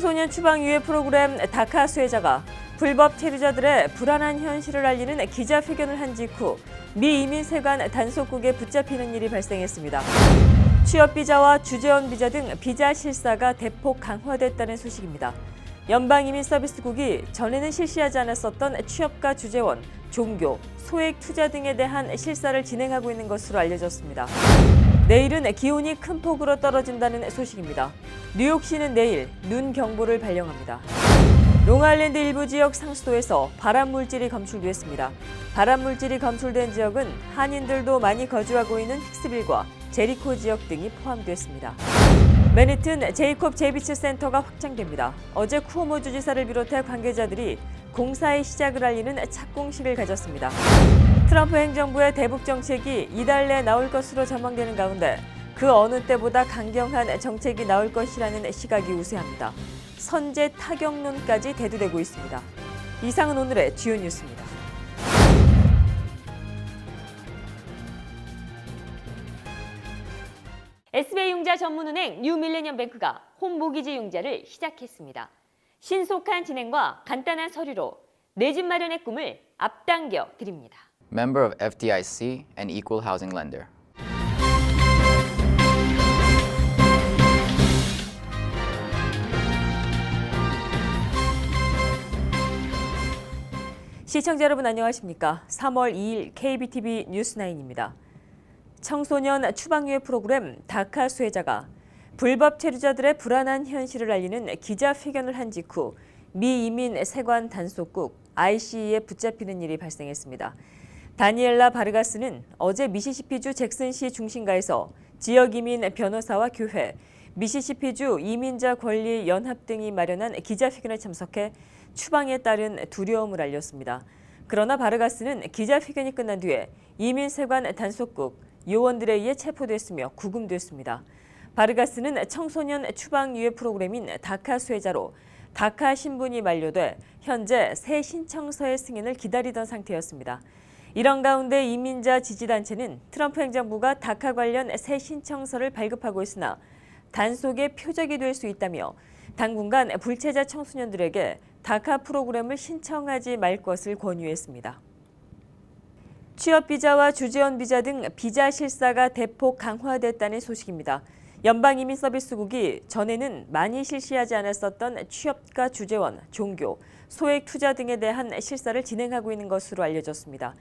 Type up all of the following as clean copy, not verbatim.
청소년 추방 유해 프로그램 다카 수혜자가 불법 체류자들의 불안한 현실을 알리는 기자회견을 한 직후 미 이민세관 단속국에 붙잡히는 일이 발생했습니다. 취업 비자와 주재원 비자 등 비자 실사가 대폭 강화됐다는 소식입니다. 연방이민서비스국이 전에는 실시하지 않았었던 취업과 주재원, 종교, 소액 투자 등에 대한 실사를 진행하고 있는 것으로 알려졌습니다. 내일은 기온이 큰 폭으로 떨어진다는 소식입니다. 뉴욕시는 내일 눈 경보를 발령합니다. 롱아일랜드 일부 지역 상수도에서 발암물질이 검출됐습니다. 발암물질이 검출된 지역은 한인들도 많이 거주하고 있는 픽스빌과 제리코 지역 등이 포함됐습니다. 맨해튼 제이콥 제비치 센터가 확장됩니다. 어제 쿠오모 주지사를 비롯해 관계자들이 공사의 시작을 알리는 착공식을 가졌습니다. 트럼프 행정부의 대북 정책이 이달 내 나올 것으로 전망되는 가운데 그 어느 때보다 강경한 정책이 나올 것이라는 시각이 우세합니다. 선제 타격론까지 대두되고 있습니다. 이상은 오늘의 주요 뉴스입니다. SBI융자 전문은행 뉴밀레니엄뱅크가 홈모기지 융자를 시작했습니다. 신속한 진행과 간단한 서류로 내 집 마련의 꿈을 앞당겨 드립니다. Member of FDIC and equal housing lender. 시청자 여러분 안녕하십니까? 3월 2일 KBTV 뉴스9입니다. 청소년 추방유해 프로그램 다카 수혜자가 불법 체류자들의 불안한 현실을 알리는 기자회견을 한 직후 미 이민 세관 단속국 ICE에 붙잡히는 일이 발생했습니다. 다니엘라 바르가스는 어제 미시시피주 잭슨시 중심가에서 지역 이민 변호사와 교회, 미시시피주 이민자 권리 연합 등이 마련한 기자회견에 참석해 추방에 따른 두려움을 알렸습니다. 그러나 바르가스는 기자회견이 끝난 뒤에 이민세관 단속국 요원들에 의해 체포됐으며 구금됐습니다. 바르가스는 청소년 추방 유해 프로그램인 다카 수혜자로 다카 신분이 만료돼 현재 새 신청서의 승인을 기다리던 상태였습니다. 이런 가운데 이민자 지지단체는 트럼프 행정부가 다카 관련 새 신청서를 발급하고 있으나 단속의 표적이 될 수 있다며 당분간 불체자 청소년들에게 다카 프로그램을 신청하지 말 것을 권유했습니다. 취업 비자와 주재원 비자 등 비자 실사가 대폭 강화됐다는 소식입니다. 연방이민서비스국이 전에는 많이 실시하지 않았었던 취업과 주재원, 종교, 소액 투자 등에 대한 실사를 진행하고 있는 것으로 알려졌습니다.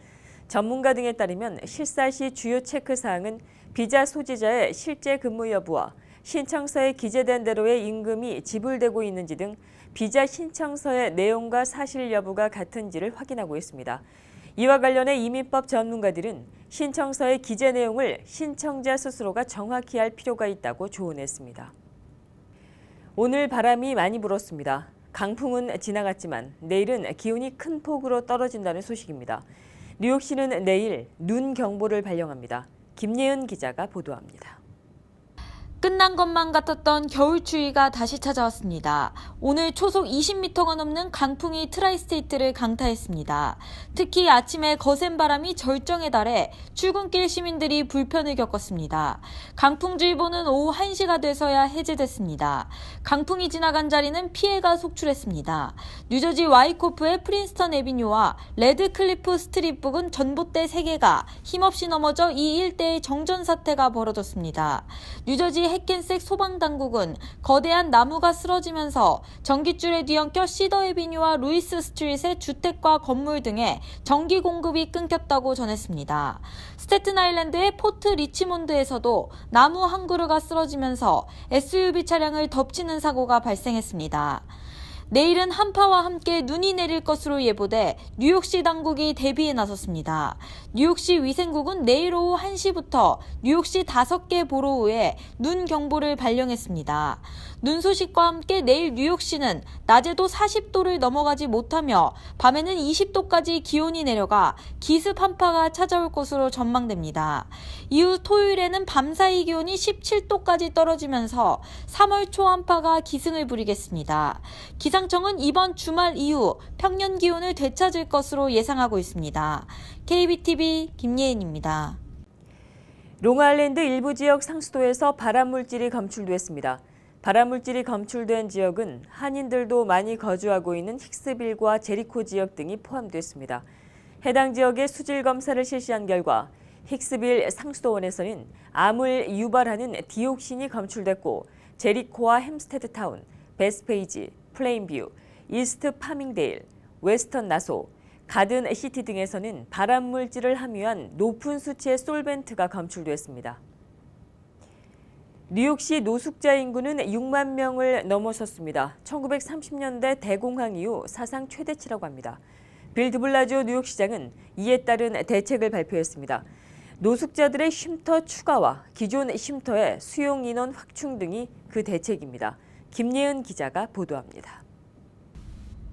전문가 등에 따르면 실사 시 주요 체크사항은 비자 소지자의 실제 근무 여부와 신청서에 기재된 대로의 임금이 지불되고 있는지 등 비자 신청서의 내용과 사실 여부가 같은지를 확인하고 있습니다. 이와 관련해 이민법 전문가들은 신청서의 기재 내용을 신청자 스스로가 정확히 알 필요가 있다고 조언했습니다. 오늘 바람이 많이 불었습니다. 강풍은 지나갔지만 내일은 기온이 큰 폭으로 떨어진다는 소식입니다. 뉴욕시는 내일 눈 경보를 발령합니다. 김예은 기자가 보도합니다. 끝난 것만 같았던 겨울 추위가 다시 찾아왔습니다. 오늘 초속 20m가 넘는 강풍이 트라이스테이트를 강타했습니다. 특히 아침에 거센 바람이 절정에 달해 출근길 시민들이 불편을 겪었습니다. 강풍주의보는 오후 1시가 돼서야 해제됐습니다. 강풍이 지나간 자리는 피해가 속출했습니다. 뉴저지 와이코프의 프린스턴 애비뉴와 레드클리프 스트릿 부근 전봇대 3개가 힘없이 넘어져 이 일대의 정전 사태가 벌어졌습니다. 뉴저지 해켄색 소방당국은 거대한 나무가 쓰러지면서 전깃줄에 뒤엉켜 시더 에비뉴와 루이스 스트릿의 주택과 건물 등에 전기 공급이 끊겼다고 전했습니다. 스태튼 아일랜드의 포트 리치몬드에서도 나무 한 그루가 쓰러지면서 SUV 차량을 덮치는 사고가 발생했습니다. 내일은 한파와 함께 눈이 내릴 것으로 예보돼 뉴욕시 당국이 대비에 나섰습니다. 뉴욕시 위생국은 내일 오후 1시부터 뉴욕시 5개 보로우에 눈 경보를 발령했습니다. 눈 소식과 함께 내일 뉴욕시는 낮에도 40도를 넘어가지 못하며 밤에는 20도까지 기온이 내려가 기습 한파가 찾아올 것으로 전망됩니다. 이후 토요일에는 밤사이 기온이 17도까지 떨어지면서 3월 초 한파가 기승을 부리겠습니다. 기상청은 이번 주말 이후 평년 기온을 되찾을 것으로 예상하고 있습니다. KBTV 김예은입니다. 롱아일랜드 일부 지역 상수도에서 발암물질이 검출됐습니다. 발암물질이 검출된 지역은 한인들도 많이 거주하고 있는 힉스빌과 제리코 지역 등이 포함됐습니다. 해당 지역의 수질 검사를 실시한 결과 힉스빌 상수도원에서는 암을 유발하는 디옥신이 검출됐고 제리코와 햄스테드타운, 베스페이지, 플레인뷰, 이스트 파밍데일, 웨스턴 나소, 가든 시티 등에서는 발암물질을 함유한 높은 수치의 솔벤트가 검출됐습니다. 뉴욕시 노숙자 인구는 6만 명을 넘어섰습니다. 1930년대 대공황 이후 사상 최대치라고 합니다. 빌 드블라지오 뉴욕시장은 이에 따른 대책을 발표했습니다. 노숙자들의 쉼터 추가와 기존 쉼터의 수용 인원 확충 등이 그 대책입니다. 김예은 기자가 보도합니다.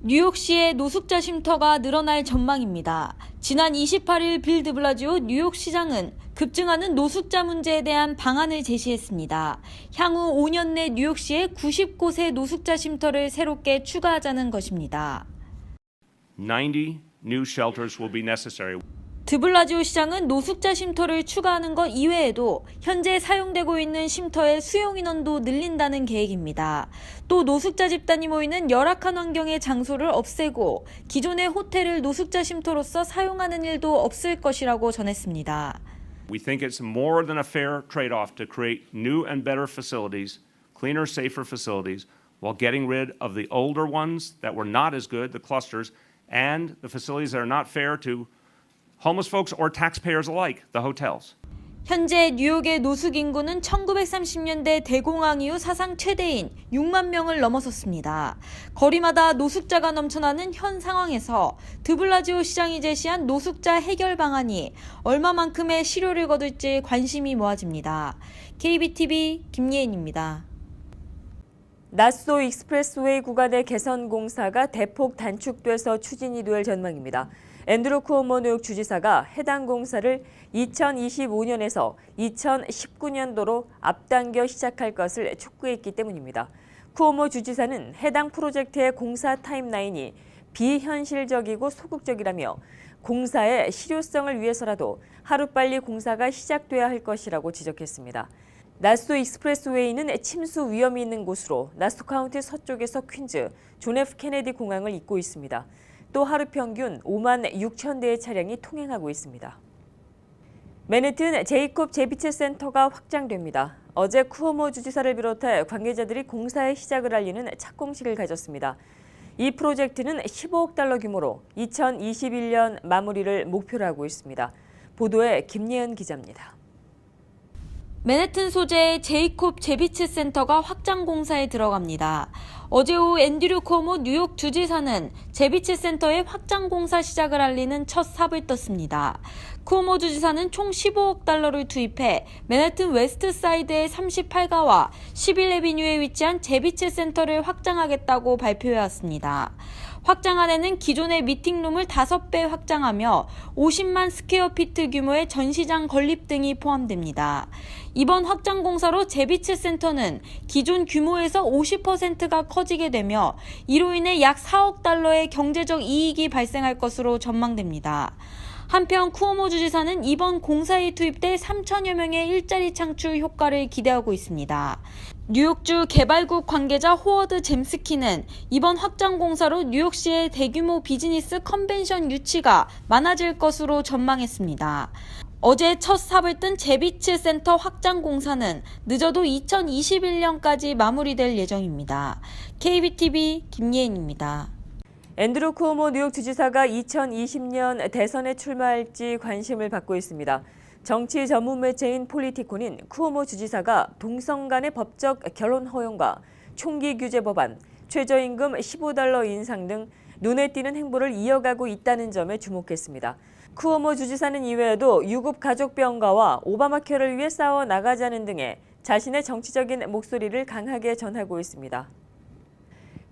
뉴욕시의 노숙자 쉼터가 늘어날 전망입니다. 지난 28일 빌 드블라지오 뉴욕시장은 급증하는 노숙자 문제에 대한 방안을 제시했습니다. 향후 5년 내 뉴욕시에 90곳의 노숙자 쉼터를 새롭게 추가하자는 것입니다. 90 new shelters will be necessary. 드블라지오 시장은 노숙자 쉼터를 추가하는 것 이외에도 현재 사용되고 있는 쉼터의 수용 인원도 늘린다는 계획입니다. 또 노숙자 집단이 모이는 열악한 환경의 장소를 없애고 기존의 호텔을 노숙자 쉼터로서 사용하는 일도 없을 것이라고 전했습니다. We think it's more than a fair trade-off to create new and better facilities, cleaner, safer facilities, while getting rid of the older ones that were not as good, the clusters, and the facilities that are not fair to homeless folks or taxpayers alike, the hotels. 현재 뉴욕의 노숙 인구는 1930년대 대공황 이후 사상 최대인 6만 명을 넘어섰습니다. 거리마다 노숙자가 넘쳐나는 현 상황에서 드블라지오 시장이 제시한 노숙자 해결 방안이 얼마만큼의 실효를 거둘지 관심이 모아집니다. KBTV 김예은입니다. 나소 익스프레스웨이 구간의 개선 공사가 대폭 단축돼서 추진이 될 전망입니다. 앤드루 쿠오모 뉴욕 주지사가 해당 공사를 2025년에서 2019년도로 앞당겨 시작할 것을 촉구했기 때문입니다. 쿠오모 주지사는 해당 프로젝트의 공사 타임라인이 비현실적이고 소극적이라며 공사의 실효성을 위해서라도 하루빨리 공사가 시작돼야 할 것이라고 지적했습니다. 나소 익스프레스웨이는 침수 위험이 있는 곳으로 나소 카운티 서쪽에서 퀸즈, 존 F 케네디 공항을 잇고 있습니다. 또 하루 평균 5만 6천 대의 차량이 통행하고 있습니다. 맨해튼 제이콥 제비치 센터가 확장됩니다. 어제 쿠오모 주지사를 비롯해 관계자들이 공사의 시작을 알리는 착공식을 가졌습니다. 이 프로젝트는 15억 달러 규모로 2021년 마무리를 목표로 하고 있습니다. 보도에 김예은 기자입니다. 맨해튼 소재의 제이콥 제비치 센터가 확장 공사에 들어갑니다. 어제 오후 앤드류 쿠오모 뉴욕 주지사는 제비치 센터의 확장 공사 시작을 알리는 첫 삽을 떴습니다. 쿠오모 주지사는 총 15억 달러를 투입해 맨해튼 웨스트 사이드의 38가와 11에비뉴에 위치한 제비치 센터를 확장하겠다고 발표해왔습니다. 확장안에는 기존의 미팅룸을 5배 확장하며 50만 스퀘어피트 규모의 전시장 건립 등이 포함됩니다. 이번 확장 공사로 제비치 센터는 기존 규모에서 50%가 커지게 되며 이로 인해 약 4억 달러의 경제적 이익이 발생할 것으로 전망됩니다. 한편 쿠오모 주지사는 이번 공사에 투입될 3천여 명의 일자리 창출 효과를 기대하고 있습니다. 뉴욕주 개발국 관계자 호워드 잼스키는 이번 확장 공사로 뉴욕시의 대규모 비즈니스 컨벤션 유치가 많아질 것으로 전망했습니다. 어제 첫 삽을 뜬 제비치 센터 확장 공사는 늦어도 2021년까지 마무리될 예정입니다. KBTV 김예은입니다. 앤드루 쿠오모 뉴욕 주지사가 2020년 대선에 출마할지 관심을 받고 있습니다. 정치 전문 매체인 폴리티코는 쿠오모 주지사가 동성 간의 법적 결혼 허용과 총기 규제 법안, 최저임금 15달러 인상 등 눈에 띄는 행보를 이어가고 있다는 점에 주목했습니다. 쿠오모 주지사는 이외에도 유급 가족병가와 오바마 케어를 위해 싸워 나가자는 등의 자신의 정치적인 목소리를 강하게 전하고 있습니다.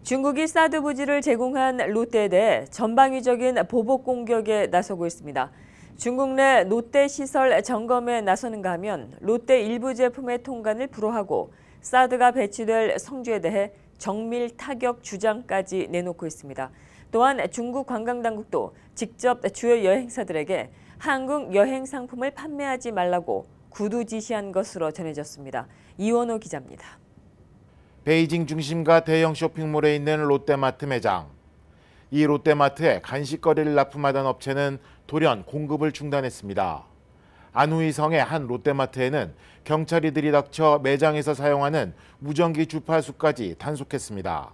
중국이 사드 부지를 제공한 롯데에 대해 전방위적인 보복 공격에 나서고 있습니다. 중국 내 롯데 시설 점검에 나서는가 하면 롯데 일부 제품의 통관을 불허하고 사드가 배치될 성주에 대해 정밀 타격 주장까지 내놓고 있습니다. 또한 중국 관광당국도 직접 주요 여행사들에게 한국 여행 상품을 판매하지 말라고 구두 지시한 것으로 전해졌습니다. 이원호 기자입니다. 베이징 중심가 대형 쇼핑몰에 있는 롯데마트 매장. 이 롯데마트에 간식거리를 납품하던 업체는 돌연 공급을 중단했습니다. 안후이 성의 한 롯데마트에는 경찰이 들이닥쳐 매장에서 사용하는 무전기 주파수까지 단속했습니다.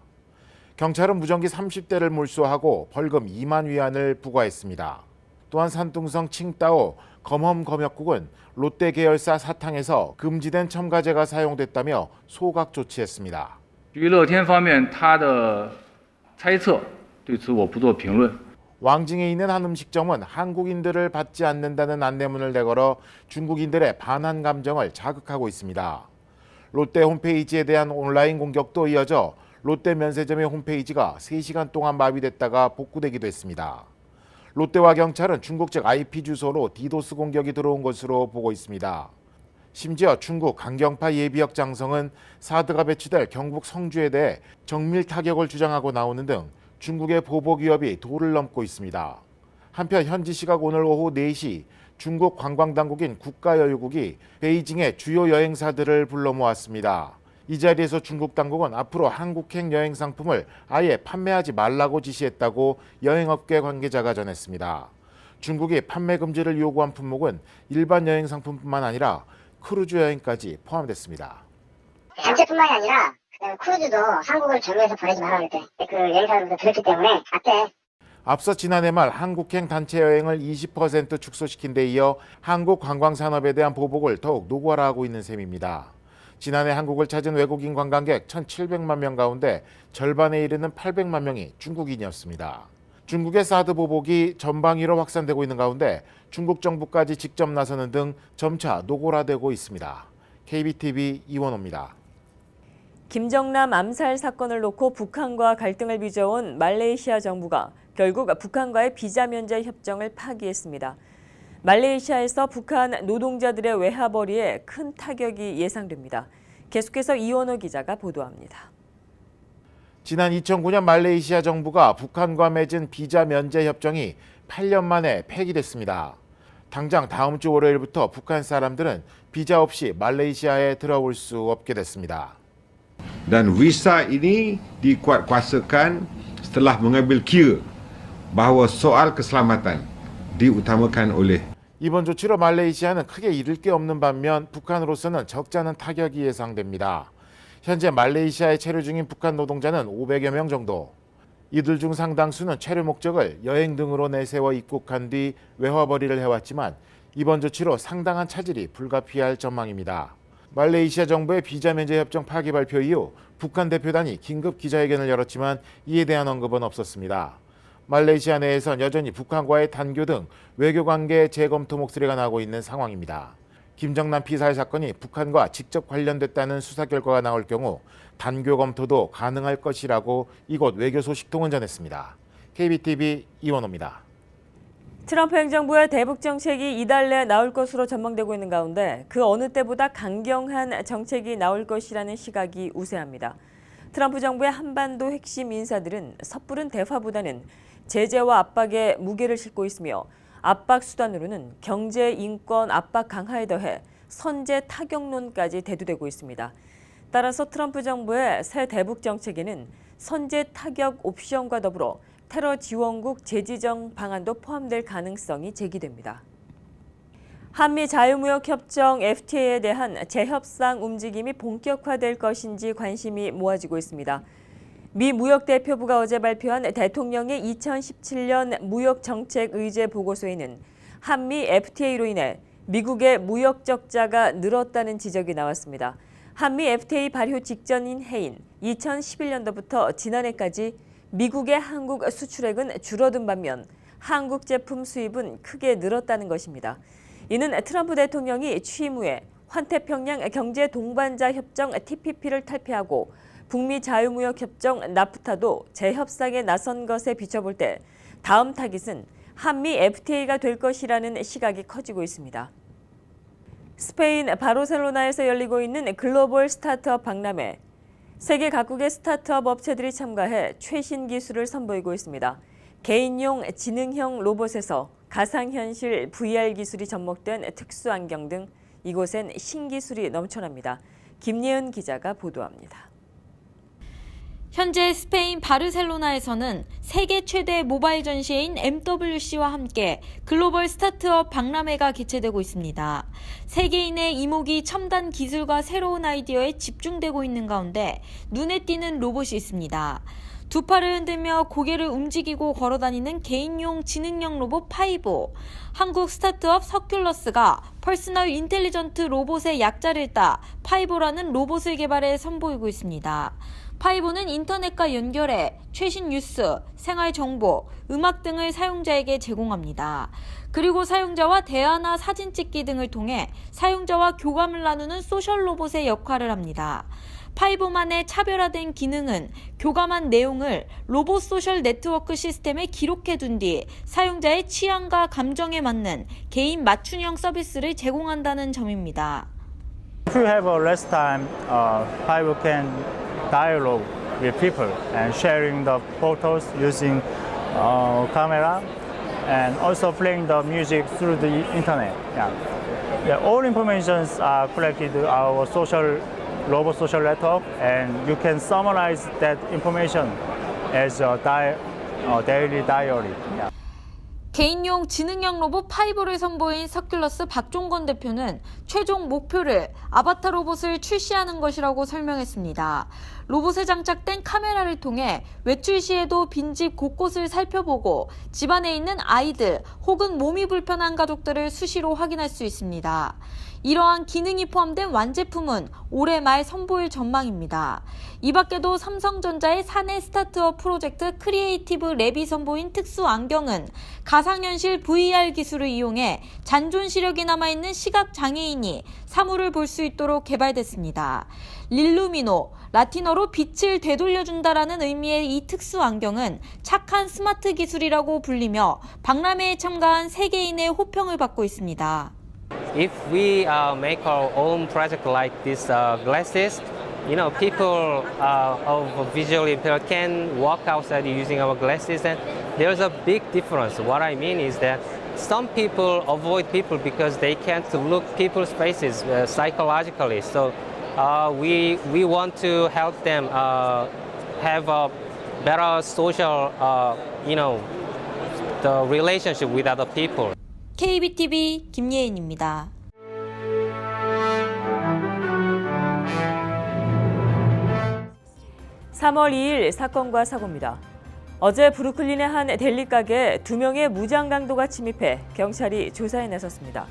경찰은 무전기 30대를 몰수하고 벌금 2만 위안을 부과했습니다. 또한 산둥성 칭따오 검험검역국은 롯데 계열사 사탕에서 금지된 첨가제가 사용됐다며 소각 조치했습니다. 于乐天方面，他的猜测对此我不做评论。 왕징에 있는 한 음식점은 한국인들을 받지 않는다는 안내문을 내걸어 중국인들의 반한 감정을 자극하고 있습니다. 롯데 홈페이지에 대한 온라인 공격도 이어져 롯데 면세점의 홈페이지가 3시간 동안 마비됐다가 복구되기도 했습니다. 롯데와 경찰은 중국 측 IP 주소로 디도스 공격이 들어온 것으로 보고 있습니다. 심지어 중국 강경파 예비역 장성은 사드가 배치될 경북 성주에 대해 정밀 타격을 주장하고 나오는 등 중국의 보복 위협이 도를 넘고 있습니다. 한편 현지 시각 오늘 오후 4시 중국 관광당국인 국가여유국이 베이징의 주요 여행사들을 불러 모았습니다. 이 자리에서 중국 당국은 앞으로 한국행 여행 상품을 아예 판매하지 말라고 지시했다고 여행업계 관계자가 전했습니다. 중국이 판매 금지를 요구한 품목은 일반 여행 상품뿐만 아니라 크루즈 여행까지 포함됐습니다. 단체뿐만이 아니라 크루즈도 한국을 전후해서 보내지 말아야 돼. 그 여행사들도 들었기 때문에 앞에. 앞서 지난해 말 한국행 단체 여행을 20% 축소시킨 데 이어 한국 관광산업에 대한 보복을 더욱 노골화하고 있는 셈입니다. 지난해 한국을 찾은 외국인 관광객 1,700만 명 가운데 절반에 이르는 800만 명이 중국인이었습니다. 중국의 사드 보복이 전방위로 확산되고 있는 가운데 중국 정부까지 직접 나서는 등 점차 노골화되고 있습니다. KBTV 이원호입니다. 김정남 암살 사건을 놓고 북한과 갈등을 빚어온 말레이시아 정부가 결국 북한과의 비자 면제 협정을 파기했습니다. 말레이시아에서 북한 노동자들의 외화벌이에 큰 타격이 예상됩니다. 계속해서 이원호 기자가 보도합니다. 지난 2009년 말레이시아 정부가 북한과 맺은 비자 면제 협정이 8년 만에 폐기됐습니다. 당장 다음 주 월요일부터 북한 사람들은 비자 없이 말레이시아에 들어올 수 없게 됐습니다. Dan visa ini dikuatkuasakan setelah mengambil kira bahawa soal keselamatan diutamakan oleh. 이번 조치로 말레이시아는 크게 잃을 게 없는 반면 북한으로서는 적지 않은 타격이 예상됩니다. 현재 말레이시아에 체류 중인 북한 노동자는 500여 명 정도. 이들 중 상당수는 체류 목적을 여행 등으로 내세워 입국한 뒤 외화벌이를 해왔지만 이번 조치로 상당한 차질이 불가피할 전망입니다. 말레이시아 정부의 비자 면제 협정 파기 발표 이후 북한 대표단이 긴급 기자회견을 열었지만 이에 대한 언급은 없었습니다. 말레이시아 내에선 여전히 북한과의 단교 등 외교관계 재검토 목소리가 나오고 있는 상황입니다. 김정남 피살 사건이 북한과 직접 관련됐다는 수사 결과가 나올 경우 단교 검토도 가능할 것이라고 이곳 외교소식통은 전했습니다. KBTV 이원호입니다. 트럼프 행정부의 대북 정책이 이달 내 나올 것으로 전망되고 있는 가운데 그 어느 때보다 강경한 정책이 나올 것이라는 시각이 우세합니다. 트럼프 정부의 한반도 핵심 인사들은 섣부른 대화보다는 제재와 압박에 무게를 싣고 있으며 압박 수단으로는 경제, 인권 압박 강화에 더해 선제 타격론까지 대두되고 있습니다. 따라서 트럼프 정부의 새 대북 정책에는 선제 타격 옵션과 더불어 테러 지원국 재지정 방안도 포함될 가능성이 제기됩니다. 한미 자유무역협정 FTA에 대한 재협상 움직임이 본격화될 것인지 관심이 모아지고 있습니다. 미 무역대표부가 어제 발표한 대통령의 2017년 무역정책 의제 보고서에는 한미 FTA로 인해 미국의 무역 적자가 늘었다는 지적이 나왔습니다. 한미 FTA 발효 직전인 해인 2011년도부터 지난해까지 미국의 한국 수출액은 줄어든 반면 한국 제품 수입은 크게 늘었다는 것입니다. 이는 트럼프 대통령이 취임 후에 환태평양 경제 동반자 협정 TPP를 탈피하고 북미 자유무역협정 나프타도 재협상에 나선 것에 비춰볼 때 다음 타깃은 한미 FTA가 될 것이라는 시각이 커지고 있습니다. 스페인 바르셀로나에서 열리고 있는 글로벌 스타트업 박람회. 세계 각국의 스타트업 업체들이 참가해 최신 기술을 선보이고 있습니다. 개인용 지능형 로봇에서 가상현실 VR 기술이 접목된 특수 안경 등 이곳엔 신기술이 넘쳐납니다. 김예은 기자가 보도합니다. 현재 스페인 바르셀로나에서는 세계 최대 모바일 전시회인 MWC와 함께 글로벌 스타트업 박람회가 개최되고 있습니다. 세계인의 이목이 첨단 기술과 새로운 아이디어에 집중되고 있는 가운데 눈에 띄는 로봇이 있습니다. 두 팔을 흔들며 고개를 움직이고 걸어다니는 개인용 지능형 로봇 파이보. 한국 스타트업 서큘러스가 퍼스널 인텔리전트 로봇의 약자를 따 파이보라는 로봇을 개발해 선보이고 있습니다. 파이보는 인터넷과 연결해 최신 뉴스, 생활 정보, 음악 등을 사용자에게 제공합니다. 그리고 사용자와 대화나 사진 찍기 등을 통해 사용자와 교감을 나누는 소셜 로봇의 역할을 합니다. 파이보만의 차별화된 기능은 교감한 내용을 로봇 소셜 네트워크 시스템에 기록해둔 뒤 사용자의 취향과 감정에 맞는 개인 맞춤형 서비스를 제공한다는 점입니다. If you have a less time, Fiverr can dialogue with people and sharing the photos using camera and also playing the music through the internet. All informations are collected in our robot social network, and you can summarize that information as a daily diary. 개인용 지능형 로봇 파이보를 선보인 서큘러스 박종건 대표는 최종 목표를 아바타 로봇을 출시하는 것이라고 설명했습니다. 로봇에 장착된 카메라를 통해 외출 시에도 빈집 곳곳을 살펴보고 집안에 있는 아이들 혹은 몸이 불편한 가족들을 수시로 확인할 수 있습니다. 이러한 기능이 포함된 완제품은 올해 말 선보일 전망입니다. 이 밖에도 삼성전자의 사내 스타트업 프로젝트 크리에이티브 랩이 선보인 특수 안경은 가상현실 VR 기술을 이용해 잔존 시력이 남아있는 시각장애인이 사물을 볼 수 있도록 개발됐습니다. 릴루미노, 라틴어로 빛을 되돌려준다라는 의미의 이 특수 안경은 착한 스마트 기술이라고 불리며 박람회에 참가한 세계인의 호평을 받고 있습니다. If we make our own project like these glasses, people of visually impaired can walk outside using our glasses, and there's a big difference. What I mean is that some people avoid people because they can't look people's faces psychologically. So we want to help them have a better social, the relationship with other people. KBTV 김예인입니다. (3월 2일) 사건과 사고입니다. 어제 브루클린의 한 델리 가게에 2명의 무장 강도가 침입해 경찰이 조사에 나섰습니다.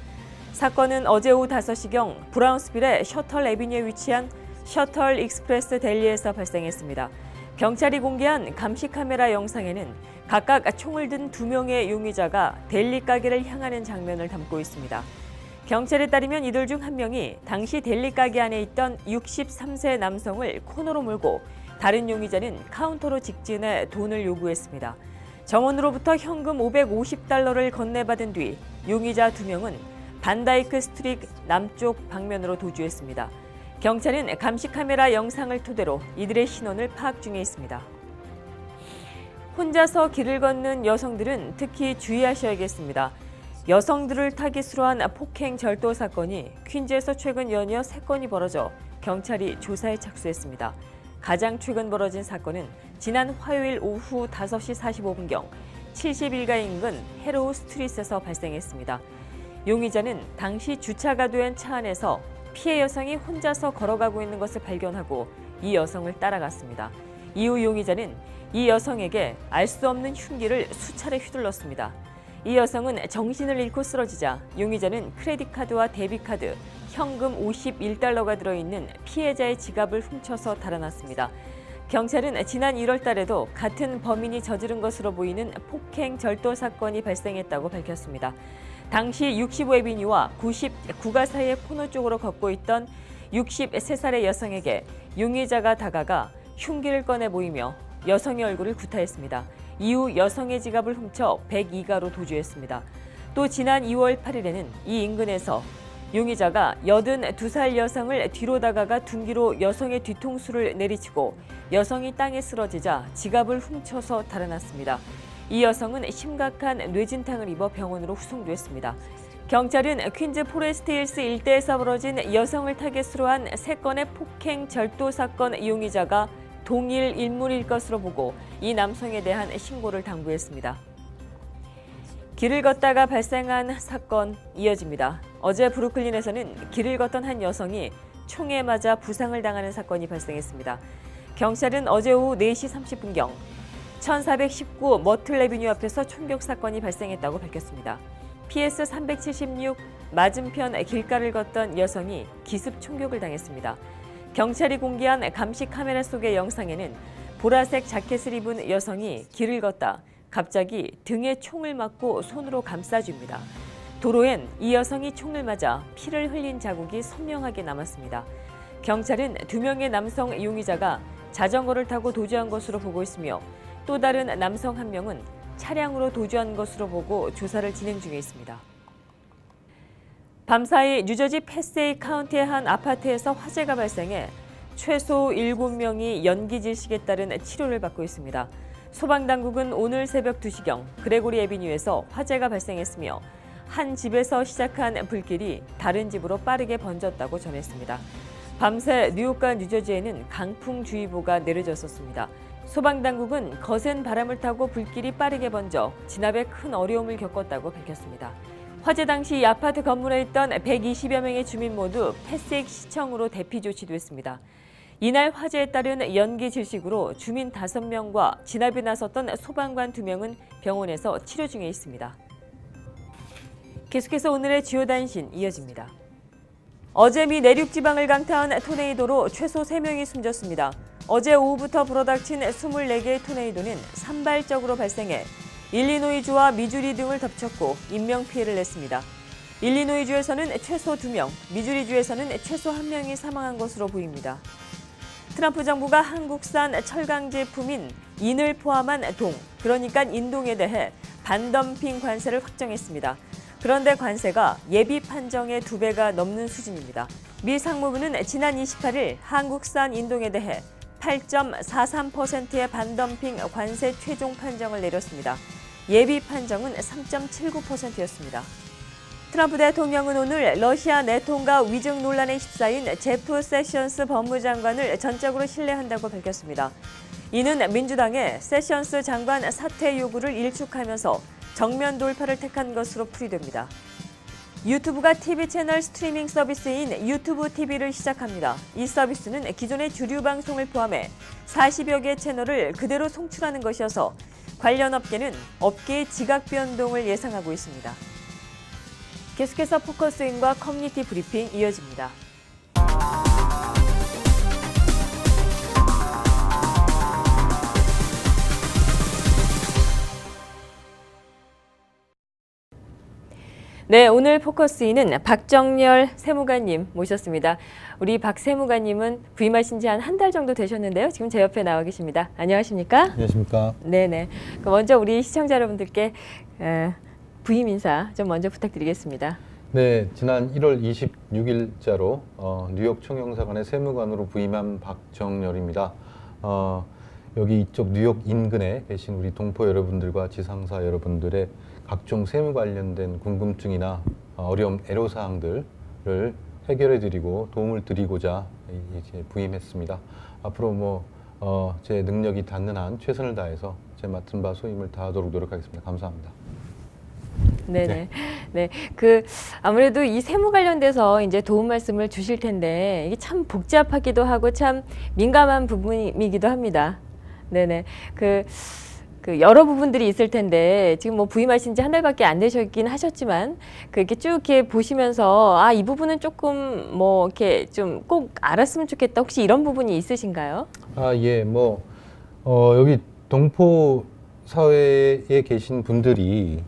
사건은 어제 오후 5시경 브라운스빌의 셔틀 애비뉴에 위치한 셔틀 익스프레스 델리에서 발생했습니다. 경찰이 공개한 감시 카메라 영상에는 각각 총을 든 2명의 용의자가 델리 가게를 향하는 장면을 담고 있습니다. 경찰에 따르면 이들 중 한 명이 당시 델리 가게 안에 있던 63세 남성을 코너로 몰고 다른 용의자는 카운터로 직진해 돈을 요구했습니다. 정원으로부터 현금 $550를 건네받은 뒤 용의자 2명은 반다이크 스트리트 남쪽 방면으로 도주했습니다. 경찰은 감시 카메라 영상을 토대로 이들의 신원을 파악 중에 있습니다. 혼자서 길을 걷는 여성들은 특히 주의하셔야겠습니다. 여성들을 타깃으로 한 폭행 절도 사건이 퀸즈에서 최근 연이어 3건이 벌어져 경찰이 조사에 착수했습니다. 가장 최근 벌어진 사건은 지난 화요일 오후 5시 45분경 70일가 인근 헤로우 스트릿에서 발생했습니다. 용의자는 당시 주차가 된 차 안에서 피해 여성이 혼자서 걸어가고 있는 것을 발견하고 이 여성을 따라갔습니다. 이후 용의자는 이 여성에게 알 수 없는 흉기를 수차례 휘둘렀습니다. 이 여성은 정신을 잃고 쓰러지자 용의자는 크레딧카드와 데비카드, 현금 $51가 들어있는 피해자의 지갑을 훔쳐서 달아났습니다. 경찰은 지난 1월 달에도 같은 범인이 저지른 것으로 보이는 폭행 절도 사건이 발생했다고 밝혔습니다. 당시 65애비뉴와 99가 사이의 코너 쪽으로 걷고 있던 63살의 여성에게 용의자가 다가가 흉기를 꺼내 보이며 여성의 얼굴을 구타했습니다. 이후 여성의 지갑을 훔쳐 102가로 도주했습니다. 또 지난 2월 8일에는 이 인근에서 용의자가 82살 여성을 뒤로 다가가 둔기로 여성의 뒤통수를 내리치고 여성이 땅에 쓰러지자 지갑을 훔쳐서 달아났습니다. 이 여성은 심각한 뇌진탕을 입어 병원으로 후송됐습니다. 경찰은 퀸즈 포레스트 힐스 일대에서 벌어진 여성을 타깃으로 한 3건의 폭행 절도 사건 용의자가 동일 인물일 것으로 보고 이 남성에 대한 신고를 당부했습니다. 길을 걷다가 발생한 사건 이어집니다. 어제 브루클린에서는 길을 걷던 한 여성이 총에 맞아 부상을 당하는 사건이 발생했습니다. 경찰은 어제 오후 4시 30분경 1419 머틀 애비뉴 앞에서 총격 사건이 발생했다고 밝혔습니다. PS 376 맞은편 길가를 걷던 여성이 기습 총격을 당했습니다. 경찰이 공개한 감시 카메라 속의 영상에는 보라색 자켓을 입은 여성이 길을 걷다 갑자기 등에 총을 맞고 손으로 감싸줍니다. 도로엔 이 여성이 총을 맞아 피를 흘린 자국이 선명하게 남았습니다. 경찰은 2명의 남성 용의자가 자전거를 타고 도주한 것으로 보고 있으며 또 다른 남성 1명은 차량으로 도주한 것으로 보고 조사를 진행 중에 있습니다. 밤사이 뉴저지 패세이 카운티의 한 아파트에서 화재가 발생해 최소 7명이 연기 질식에 따른 치료를 받고 있습니다. 소방당국은 오늘 새벽 2시경 그레고리 애비뉴에서 화재가 발생했으며 한 집에서 시작한 불길이 다른 집으로 빠르게 번졌다고 전했습니다. 밤새 뉴욕과 뉴저지에는 강풍주의보가 내려졌었습니다. 소방당국은 거센 바람을 타고 불길이 빠르게 번져 진압에 큰 어려움을 겪었다고 밝혔습니다. 화재 당시 이 아파트 건물에 있던 120여 명의 주민 모두 패세익 시청으로 대피 조치됐습니다. 이날 화재에 따른 연기 질식으로 주민 5명과 진압에 나섰던 소방관 2명은 병원에서 치료 중에 있습니다. 계속해서 오늘의 주요 단신 이어집니다. 어제 미 내륙 지방을 강타한 토네이도로 최소 3명이 숨졌습니다. 어제 오후부터 불어닥친 24개의 토네이도는 산발적으로 발생해 일리노이주와 미주리 등을 덮쳤고 인명피해를 냈습니다. 일리노이주에서는 최소 2명, 미주리주에서는 최소 1명이 사망한 것으로 보입니다. 트럼프 정부가 한국산 철강 제품인 인을 포함한 동, 그러니까 인동에 대해 반덤핑 관세를 확정했습니다. 그런데 관세가 예비 판정의 2배가 넘는 수준입니다. 미 상무부는 지난 28일 한국산 인동에 대해 8.43%의 반덤핑 관세 최종 판정을 내렸습니다. 예비 판정은 3.79%였습니다. 트럼프 대통령은 오늘 러시아 내통과 위증 논란에 휩싸인 제프 세션스 법무장관을 전적으로 신뢰한다고 밝혔습니다. 이는 민주당의 세션스 장관 사퇴 요구를 일축하면서 정면 돌파를 택한 것으로 풀이됩니다. 유튜브가 TV 채널 스트리밍 서비스인 유튜브 TV를 시작합니다. 이 서비스는 기존의 주류 방송을 포함해 40여 개 채널을 그대로 송출하는 것이어서 관련 업계는 업계의 지각 변동을 예상하고 있습니다. 계속해서 포커스인과 커뮤니티 브리핑 이어집니다. 네, 오늘 포커스인은 박정열 세무관님 모셨습니다. 우리 박 세무관님은 부임하신 지 한 달 정도 되셨는데요. 지금 제 옆에 나와 계십니다. 안녕하십니까? 안녕하십니까? 네네. 먼저 우리 시청자 여러분들께 부임 인사 좀 먼저 부탁드리겠습니다. 네, 지난 1월 26일자로 뉴욕 총영사관의 세무관으로 부임한 박정열입니다. 여기 이쪽 뉴욕 인근에 계신 우리 동포 여러분들과 지상사 여러분들의 각종 세무 관련된 궁금증이나 어려움, 애로사항들을 해결해드리고 도움을 드리고자 이제 부임했습니다. 앞으로 제 능력이 닿는 한 최선을 다해서 제 맡은 바 소임을 다하도록 노력하겠습니다. 감사합니다. 네네. 네. 아무래도 이 세무 관련돼서 이제 도움 말씀을 주실 텐데 이게 참 복잡하기도 하고 참 민감한 부분이기도 합니다. 네네. 여러 부분들이 있을 텐데 지금 부임하신 지 한 달밖에 안 되셨긴 하셨지만 이렇게 쭉 이렇게 보시면서 이 부분은 조금 이렇게 좀 꼭 알았으면 좋겠다. 혹시 이런 부분이 있으신가요? 예. 여기 동포 사회에 계신 분들이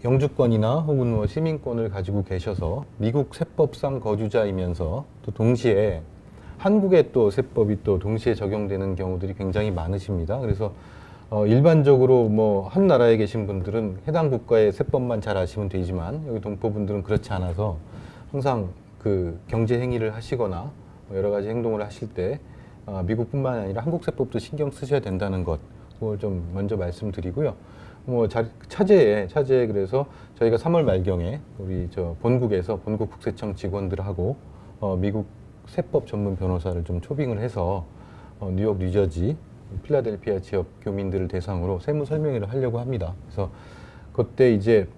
영주권이나 혹은 시민권을 가지고 계셔서 미국 세법상 거주자이면서 또 동시에 한국의 또 세법이 또 동시에 적용되는 경우들이 굉장히 많으십니다. 그래서 일반적으로 한 나라에 계신 분들은 해당 국가의 세법만 잘 아시면 되지만 여기 동포분들은 그렇지 않아서 항상 경제 행위를 하시거나 여러 가지 행동을 하실 때 미국뿐만 아니라 한국 세법도 신경 쓰셔야 된다는 것, 그걸 좀 먼저 말씀드리고요. 차제에 그래서 저희가 3월 말경에 우리 본국에서 본국 국세청 직원들하고 미국 세법 전문 변호사를 좀 초빙을 해서 뉴욕, 뉴저지, 필라델피아 지역 교민들을 대상으로 세무 설명회를 하려고 합니다. 그래서 그때 이제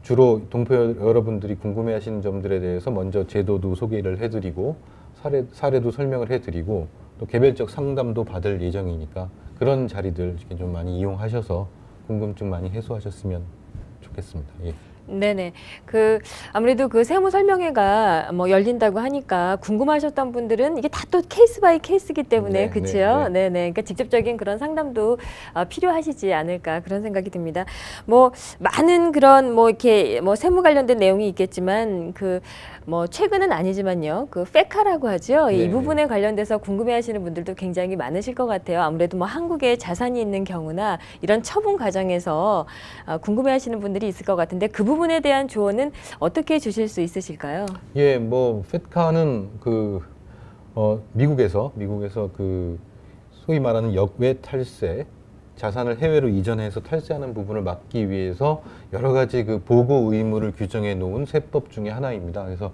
주로 동포 여러분들이 궁금해하시는 점들에 대해서 먼저 제도도 소개를 해드리고 사례도 설명을 해드리고 또 개별적 상담도 받을 예정이니까 그런 자리들 좀 많이 이용하셔서 궁금증 많이 해소하셨으면 좋겠습니다. 예. 네네. 아무래도 세무 설명회가 열린다고 하니까 궁금하셨던 분들은 이게 다 또 케이스 바이 케이스이기 때문에, 네, 그치요? 네. 네네. 그러니까 직접적인 그런 상담도 필요하시지 않을까 그런 생각이 듭니다. 많은 그런 이렇게 세무 관련된 내용이 있겠지만 최근은 아니지만요. 페카라고 하죠. 네. 이 부분에 관련돼서 궁금해하시는 분들도 굉장히 많으실 것 같아요. 아무래도 한국에 자산이 있는 경우나 이런 처분 과정에서 궁금해하시는 분들이 있을 것 같은데 그 부분에 대한 조언은 어떻게 주실 수 있으실까요? 예, 페카는 미국에서 소위 말하는 역외 탈세, 자산을 해외로 이전해서 탈세하는 부분을 막기 위해서 여러 가지 보고 의무를 규정해 놓은 세법 중에 하나입니다. 그래서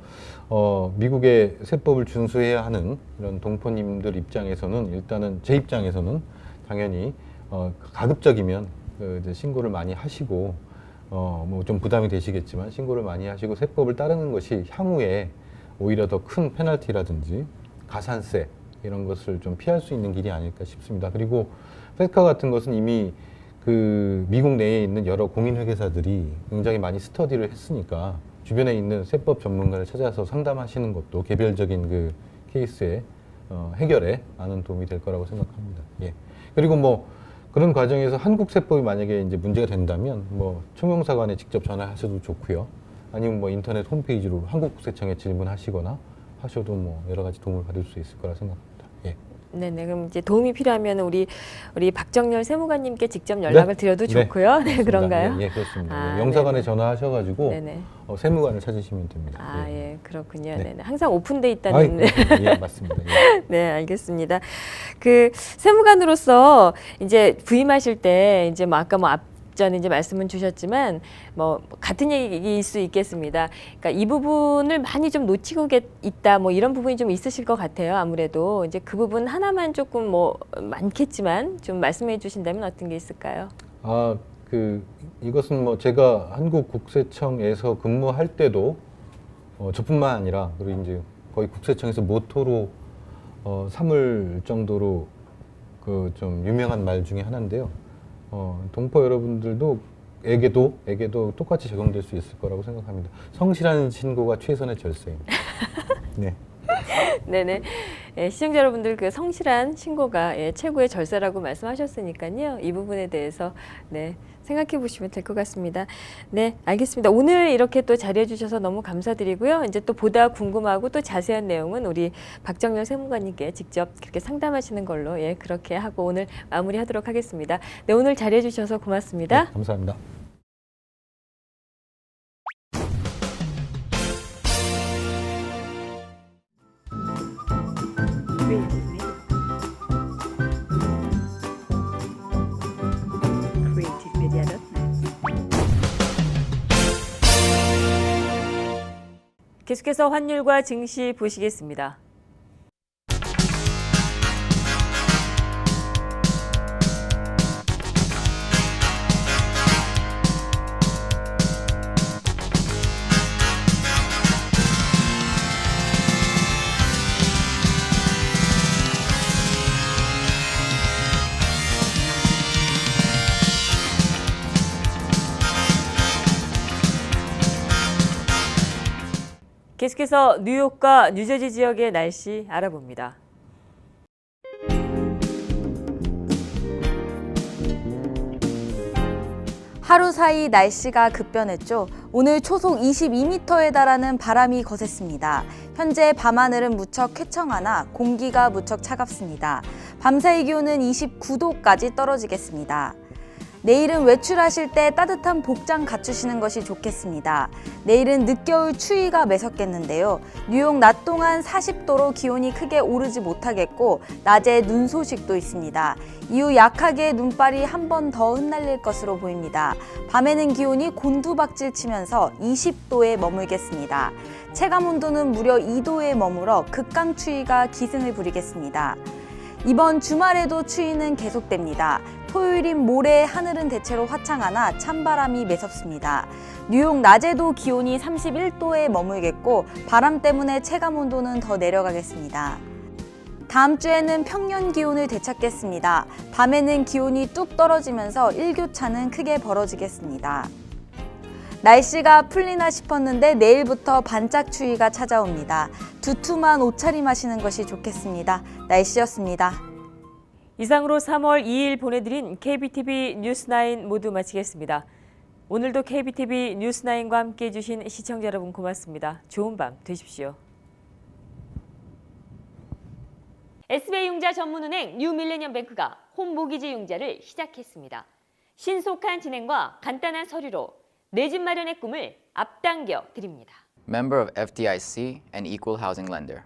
미국의 세법을 준수해야 하는 이런 동포님들 입장에서는 일단은 제 입장에서는 당연히 가급적이면 이제 신고를 많이 하시고 좀 부담이 되시겠지만 신고를 많이 하시고 세법을 따르는 것이 향후에 오히려 더 큰 페널티라든지 가산세 이런 것을 좀 피할 수 있는 길이 아닐까 싶습니다. 그리고 페카 같은 것은 이미 미국 내에 있는 여러 공인회계사들이 굉장히 많이 스터디를 했으니까 주변에 있는 세법 전문가를 찾아서 상담하시는 것도 개별적인 케이스의 해결에 많은 도움이 될 거라고 생각합니다. 예. 그리고 그런 과정에서 한국 세법이 만약에 이제 문제가 된다면 총영사관에 직접 전화하셔도 좋고요. 아니면 인터넷 홈페이지로 한국국세청에 질문하시거나 하셔도 여러 가지 도움을 받을 수 있을 거라 생각합니다. 예. 네네. 그럼 이제 도움이 필요하면 우리 박정렬 세무관님께 직접 연락을 드려도 좋고요. 네, 그런가요? 예, 그렇습니다. 영사관에 전화하셔가지고 세무관을 찾으시면 됩니다. 예, 그렇군요. 네. 네네. 항상 오픈돼 있다는. 예, 맞습니다. 예. 네, 알겠습니다. 세무관으로서 이제 부임하실 때 이제 아까 앞전에 이제 말씀은 주셨지만 같은 얘기일 수 있겠습니다. 그러니까 이 부분을 많이 좀 놓치고 있다 이런 부분이 좀 있으실 것 같아요. 아무래도 이제 그 부분 하나만 조금 많겠지만 좀 말씀해 주신다면 어떤 게 있을까요? 이것은 제가 한국국세청에서 근무할 때도 저뿐만 아니라 그리고 이제 거의 국세청에서 모토로 삼을 정도로 좀 유명한 말 중에 하나인데요. 동포 여러분들에게도 똑같이 적용될 수 있을 거라고 생각합니다. 성실한 신고가 최선의 절세입니다. 네. 네네. 예, 시청자 여러분들 성실한 신고가 최고의 절세라고 말씀하셨으니까요. 이 부분에 대해서 생각해 보시면 될 것 같습니다. 네, 알겠습니다. 오늘 이렇게 또 자리해 주셔서 너무 감사드리고요. 이제 또 보다 궁금하고 또 자세한 내용은 우리 박정렬 세무관님께 직접 그렇게 상담하시는 걸로 그렇게 하고 오늘 마무리하도록 하겠습니다. 네, 오늘 자리해 주셔서 고맙습니다. 네, 감사합니다. 계속해서 환율과 증시 보시겠습니다. 계속해서 뉴욕과 뉴저지 지역의 날씨 알아봅니다. 하루 사이 날씨가 급변했죠. 오늘 초속 22m에 달하는 바람이 거셌습니다. 현재 밤하늘은 무척 쾌청하나 공기가 무척 차갑습니다. 밤사이 기온은 29도까지 떨어지겠습니다. 내일은 외출하실 때 따뜻한 복장 갖추시는 것이 좋겠습니다. 내일은 늦겨울 추위가 매섭겠는데요. 뉴욕 낮 동안 40도로 기온이 크게 오르지 못하겠고 낮에 눈 소식도 있습니다. 이후 약하게 눈발이 한 번 더 흩날릴 것으로 보입니다. 밤에는 기온이 곤두박질 치면서 20도에 머물겠습니다. 체감 온도는 무려 2도에 머물러 극강 추위가 기승을 부리겠습니다. 이번 주말에도 추위는 계속됩니다. 토요일인 모레 하늘은 대체로 화창하나 찬바람이 매섭습니다. 뉴욕 낮에도 기온이 31도에 머물겠고 바람 때문에 체감온도는 더 내려가겠습니다. 다음 주에는 평년 기온을 되찾겠습니다. 밤에는 기온이 뚝 떨어지면서 일교차는 크게 벌어지겠습니다. 날씨가 풀리나 싶었는데 내일부터 반짝 추위가 찾아옵니다. 두툼한 옷차림 하시는 것이 좋겠습니다. 날씨였습니다. 이상으로 3월 2일 보내드린 KBTV 뉴스9 모두 마치겠습니다. 오늘도 KBTV 뉴스9과 함께해 주신 시청자 여러분 고맙습니다. 좋은 밤 되십시오. SBI 융자 전문은행 뉴밀레니엄뱅크가 홈모기지 융자를 시작했습니다. 신속한 진행과 간단한 서류로 내 집 마련의 꿈을 앞당겨 드립니다. Member of FDIC and equal housing lender.